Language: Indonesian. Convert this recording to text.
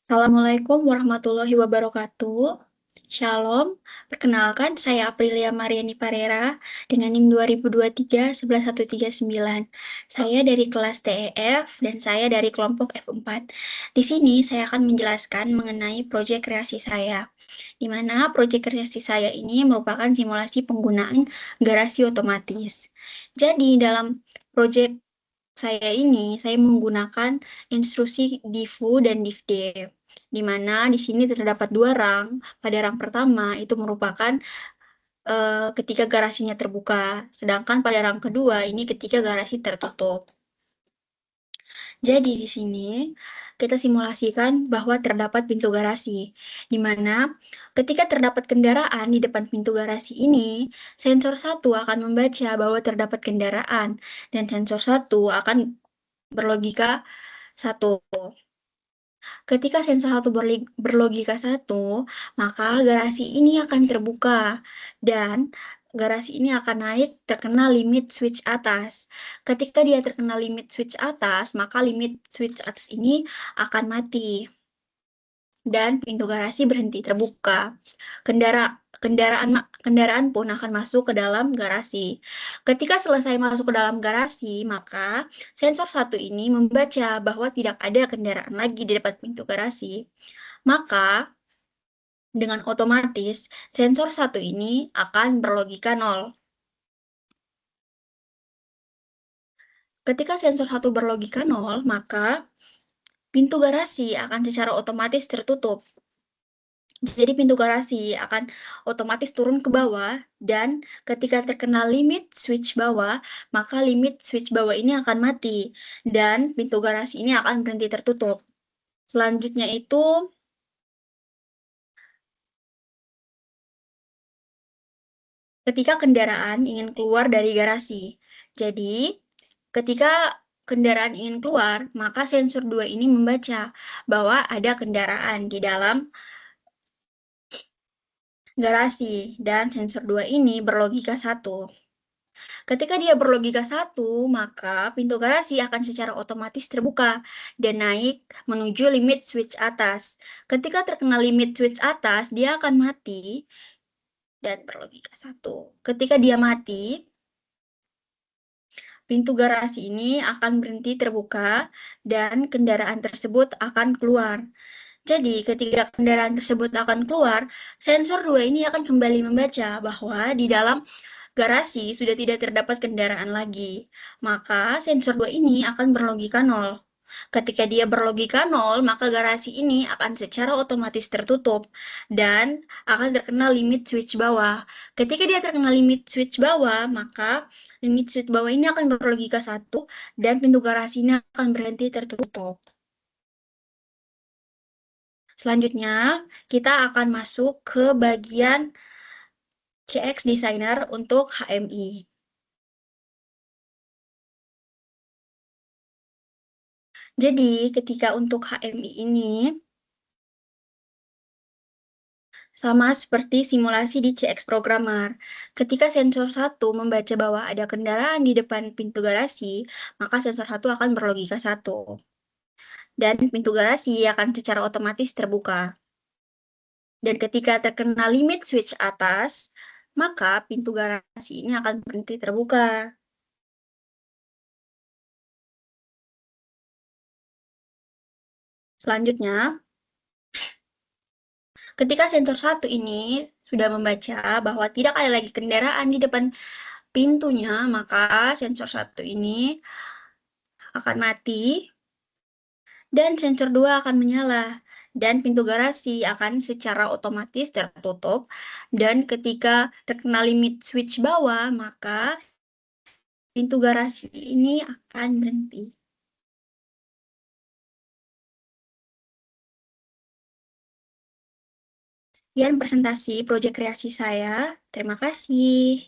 Assalamualaikum warahmatullahi wabarakatuh. Shalom, perkenalkan saya Aprilia Mariani Parera dengan NIM 2023-11139. Saya dari kelas TEF dan saya dari kelompok F4. Di sini saya akan menjelaskan mengenai proyek kreasi saya, di mana proyek kreasi saya ini merupakan simulasi penggunaan garasi otomatis. Jadi dalam proyek saya ini, saya menggunakan instruksi divu dan divdev, di mana di sini terdapat dua rang. Pada rang pertama itu merupakan ketika garasinya terbuka, sedangkan pada rang kedua ini ketika garasi tertutup. Jadi di sini kita simulasikan bahwa terdapat pintu garasi, di mana ketika terdapat kendaraan di depan pintu garasi ini, sensor 1 akan membaca bahwa terdapat kendaraan, dan sensor 1 akan berlogika 1. Ketika sensor 1 berlogika 1, maka garasi ini akan terbuka dan garasi ini akan naik terkena limit switch atas. Ketika dia terkena limit switch atas, maka limit switch atas ini akan mati dan pintu garasi berhenti terbuka. Kendaraan pun akan masuk ke dalam garasi. Ketika selesai masuk ke dalam garasi, maka sensor 1 ini membaca bahwa tidak ada kendaraan lagi di depan pintu garasi. Maka dengan otomatis sensor 1 ini akan berlogika 0. Ketika sensor 1 berlogika 0, maka pintu garasi akan secara otomatis tertutup. Jadi pintu garasi akan otomatis turun ke bawah, dan ketika terkena limit switch bawah, maka limit switch bawah ini akan mati, dan pintu garasi ini akan berhenti tertutup. Selanjutnya itu, ketika kendaraan ingin keluar dari garasi. Jadi, ketika kendaraan ingin keluar, maka sensor 2 ini membaca bahwa ada kendaraan di dalam garasi, dan sensor 2 ini berlogika 1. Ketika dia berlogika 1, maka pintu garasi akan secara otomatis terbuka dan naik menuju limit switch atas. Ketika terkena limit switch atas, dia akan mati dan berlogika 1. Ketika dia mati, pintu garasi ini akan berhenti terbuka dan kendaraan tersebut akan keluar. Jadi, ketika kendaraan tersebut akan keluar, sensor 2 ini akan kembali membaca bahwa di dalam garasi sudah tidak terdapat kendaraan lagi. Maka sensor 2 ini akan berlogika 0. Ketika dia berlogika 0, maka garasi ini akan secara otomatis tertutup dan akan terkena limit switch bawah. Ketika dia terkena limit switch bawah, maka limit switch bawah ini akan berlogika 1 dan pintu garasinya akan berhenti tertutup. Selanjutnya, kita akan masuk ke bagian CX Designer untuk HMI. Jadi, ketika untuk HMI ini, sama seperti simulasi di CX Programmer. Ketika sensor 1 membaca bahwa ada kendaraan di depan pintu garasi, maka sensor 1 akan berlogika 1. Dan pintu garasi akan secara otomatis terbuka. Dan ketika terkena limit switch atas, maka pintu garasi ini akan berhenti terbuka. Selanjutnya, ketika sensor 1 ini sudah membaca bahwa tidak ada lagi kendaraan di depan pintunya, maka sensor 1 ini akan mati dan sensor 2 akan menyala, dan pintu garasi akan secara otomatis tertutup, dan ketika terkena limit switch bawah, maka pintu garasi ini akan berhenti. Sekian presentasi proyek kreasi saya. Terima kasih.